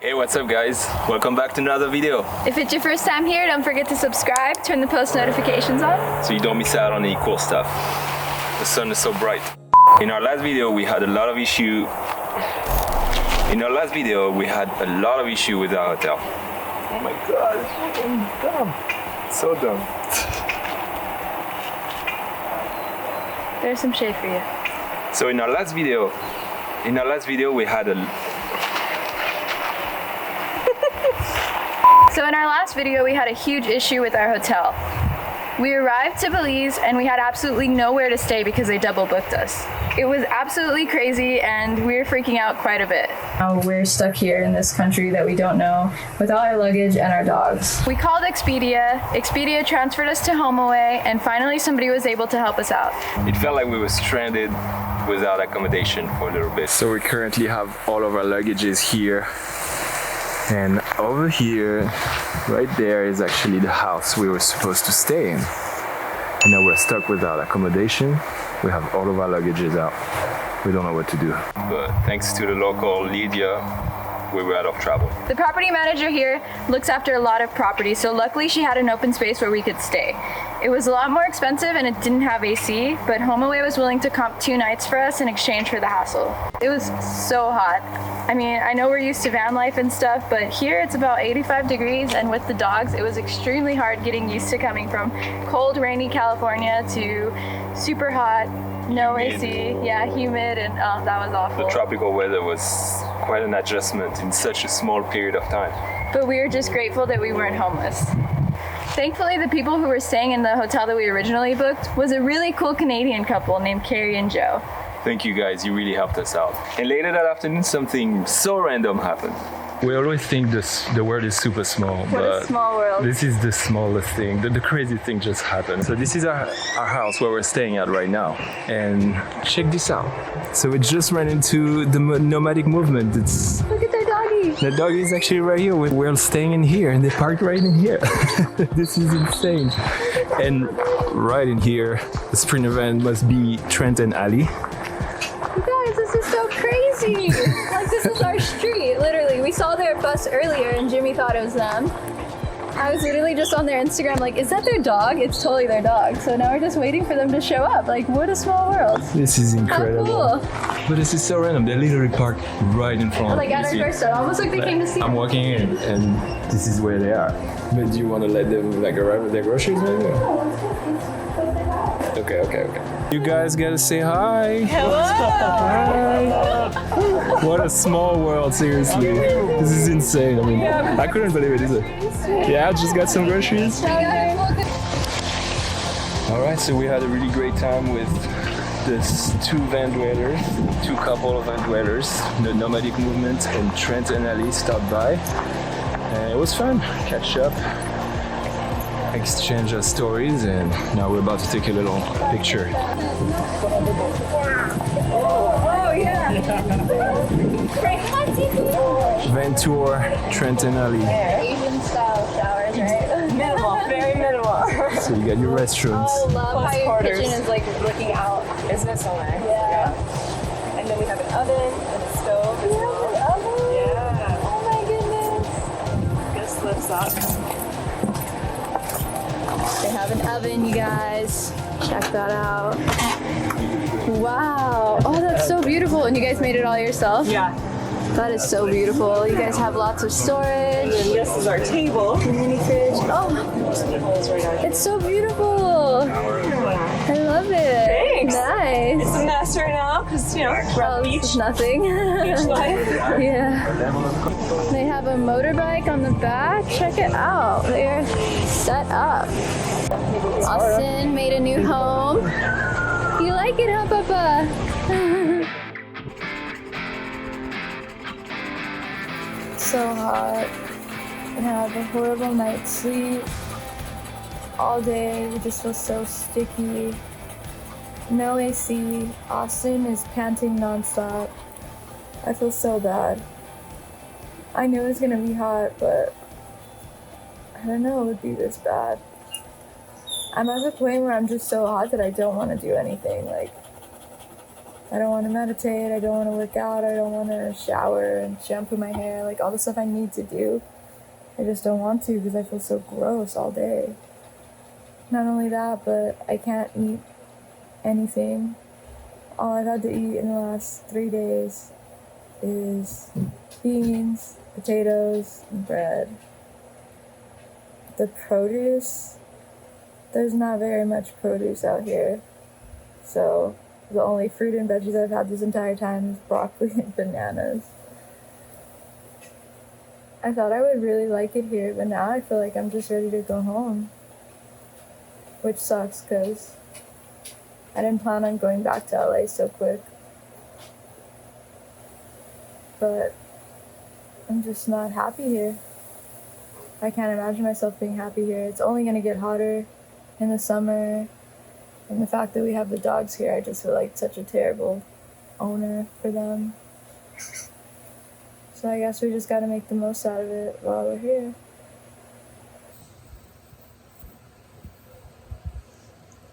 Hey, what's up guys? Welcome back to another video. If it's your first time here, don't forget to subscribe, turn the post notifications on, so you don't miss out on any cool stuff. The sun is so bright. In our last video, we had a lot of issue. With our hotel. Oh my god, it's fucking dumb. So dumb. There's some shade for you. So in our last video, we had a huge issue with our hotel. We arrived to Belize and we had absolutely nowhere to stay because they double booked us. It was absolutely crazy and we were freaking out quite a bit. Now we're stuck here in this country that we don't know with all our luggage and our dogs. We called Expedia. Expedia transferred us to HomeAway and finally somebody was able to help us out. It felt like we were stranded without accommodation for a little bit. So we currently have all of our luggages here. And over here, right there is actually the house we were supposed to stay in. And now we're stuck without accommodation. We have all of our luggages out. We don't know what to do. But thanks to the local Lydia, we were out of trouble. The property manager here looks after a lot of property, so luckily she had an open space where we could stay. It was a lot more expensive and it didn't have AC, but HomeAway was willing to comp 2 nights for us in exchange for the hassle. It was so hot. I mean, I know we're used to van life and stuff, but here it's about 85 degrees, and with the dogs, it was extremely hard getting used to coming from cold, rainy California to super hot, no AC, yeah, humid, and that was awful. The tropical weather was quite an adjustment in such a small period of time. But we were just grateful that we weren't homeless. Thankfully, the people who were staying in the hotel that we originally booked was a really cool Canadian couple named Carrie and Joe. Thank you guys, you really helped us out. And later that afternoon, something so random happened. We always think the world is super small, but a small world. This is the smallest thing. The crazy thing just happened. So this is our house where we're staying at right now. And check this out. So we just ran into the nomadic movement. Look at their doggy. The doggy is actually right here. We're staying in here and they parked right in here. This is insane. And right in here, the sprinter van must be Trent and Ali. You guys, this is so crazy. Like, this is our street, literally. We saw their bus earlier and Jimmy thought it was them. I was literally just on their Instagram like, is that their dog? It's totally their dog. So now we're just waiting for them to show up. Like, what a small world. This is incredible. How cool. But this is so random. They literally parked right in front. Like at our doorstep, almost like they came to see us. I'm walking in and this is where they are. But do you want to let them like arrive with their groceries maybe? Okay. You guys gotta say hi. Hello. Hi. What a small world, seriously. This is insane. I mean, I couldn't believe it, is it? Yeah, just got some groceries. Alright, so we had a really great time with this two couple of van dwellers. The nomadic movement and Trent and Ali stopped by. And it was fun. Catch up, exchange our stories, and now we're about to take a little picture. Oh yeah. Van tour, Trent and Ali. Asian style showers, right? Minimal, very minimal. So you got your restrooms. I love how your kitchen is like looking out. Isn't it so nice? Yeah. And then we have an oven and a stove as well. Yeah. Oh my goodness. This lifts up. They have an oven, you guys. Check that out. Wow. Oh, that's so beautiful. And you guys made it all yourself? Yeah. That is so beautiful. You guys have lots of storage. And this is our table. Mini fridge. Oh, it's so beautiful. I love it. Thanks. Nice. It's a mess right now because, we're Beach. beach. Nothing. Beach life. Yeah. They have a motorbike on the back. Check it out. They're set up. Austin made a new home. You like it, huh, Papa? So hot. I had a horrible night's sleep. All day, we just feel so sticky. No AC. Austin is panting nonstop. I feel so bad. I knew it was gonna be hot, but I didn't know it would be this bad. I'm at the point where I'm just so hot that I don't want to do anything. Like, I don't want to meditate, I don't want to work out, I don't want to shower and shampoo my hair, like all the stuff I need to do. I just don't want to because I feel so gross all day. Not only that, but I can't eat anything. All I've had to eat in the last 3 days is beans, potatoes, and bread. The produce, there's not very much produce out here. So the only fruit and veggies I've had this entire time is broccoli and bananas. I thought I would really like it here, but now I feel like I'm just ready to go home. Which sucks, because I didn't plan on going back to LA so quick. But I'm just not happy here. I can't imagine myself being happy here. It's only going to get hotter in the summer. And the fact that we have the dogs here, I just feel like such a terrible owner for them. So I guess we just got to make the most out of it while we're here.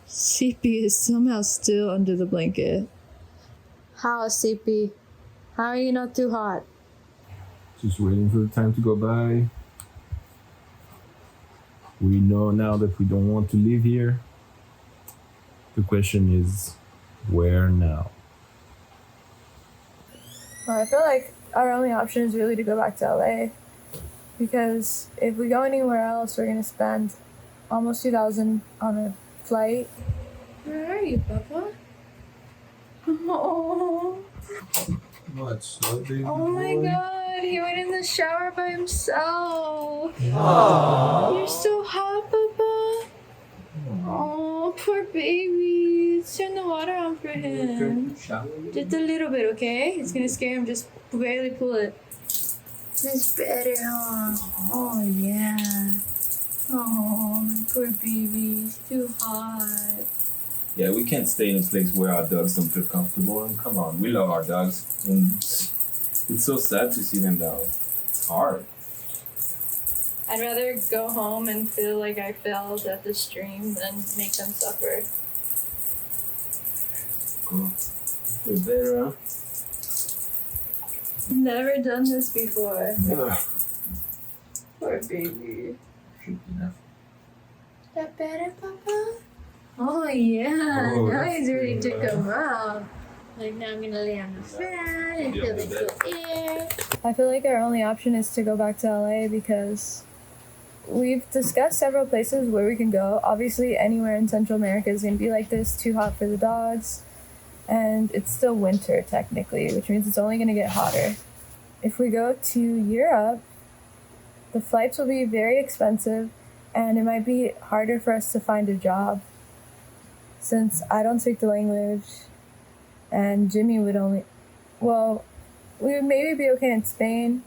CP is somehow still under the blanket. How, CP? How are you not too hot? Just waiting for the time to go by. We know now that we don't want to live here. The question is, where now? Well, I feel like our only option is really to go back to LA. Because if we go anywhere else, we're going to spend almost $2,000 on a flight. Where are you, Papa? Oh. What's up, baby? Oh my god, he went in the shower by himself. Aww. You're so hot, Papa. Oh, poor baby. Let's turn the water on for him. Just a little bit, okay? It's gonna scare him. Just barely pull it. That's better, huh? Oh, yeah. Oh, my poor baby. He's too hot. Yeah, we can't stay in a place where our dogs don't feel comfortable. And come on, we love our dogs. And it's so sad to see them down. It's hard. I'd rather go home and feel like I failed at the stream than make them suffer. Cool. Feel better, huh? Never done this before. Ugh. Poor baby. Should be enough. That better, Papa? Oh yeah, Oh, now he's ready to good. come out. Like now I'm gonna lay on the fan and feel the cool air. I feel like our only option is to go back to LA because we've discussed several places where we can go. Obviously, anywhere in Central America is going to be like this, too hot for the dogs. And it's still winter, technically, which means it's only going to get hotter. If we go to Europe, the flights will be very expensive, and it might be harder for us to find a job. Since I don't speak the language, and Jimmy would only... Well, we would maybe be okay in Spain,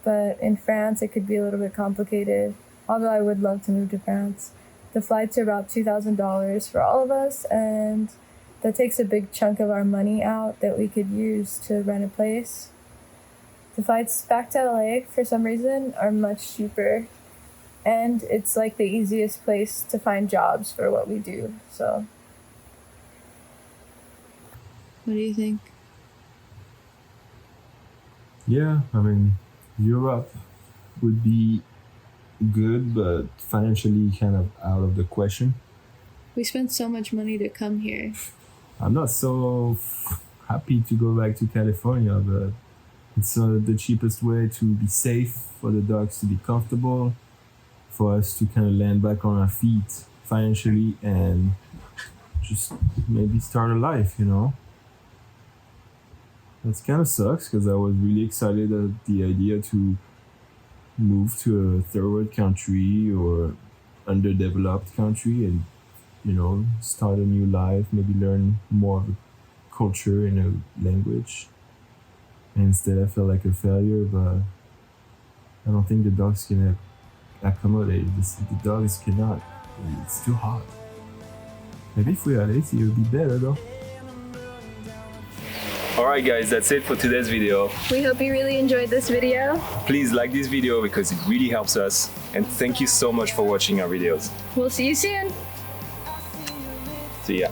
but in France it could be a little bit complicated, although I would love to move to France. The flights are about $2,000 for all of us, and that takes a big chunk of our money out that we could use to rent a place. The flights back to LA, for some reason, are much cheaper, and it's like the easiest place to find jobs for what we do, so. What do you think? Yeah, I mean, Europe would be good, but financially kind of out of the question. We spent so much money to come here. I'm not so happy to go back to California, but it's the cheapest way to be safe, for the dogs to be comfortable, for us to kind of land back on our feet financially and just maybe start a life, you know? That kind of sucks because I was really excited at the idea to move to a third world country or underdeveloped country and, you know, start a new life, maybe learn more of a culture and a language. And instead I felt like a failure, but I don't think the dogs can accommodate this. The dogs cannot. It's too hot. Maybe if we are lazy, it would be better though. Alright guys, that's it for today's video. We hope you really enjoyed this video. Please like this video because it really helps us, and thank you so much for watching our videos. We'll see you soon. See ya.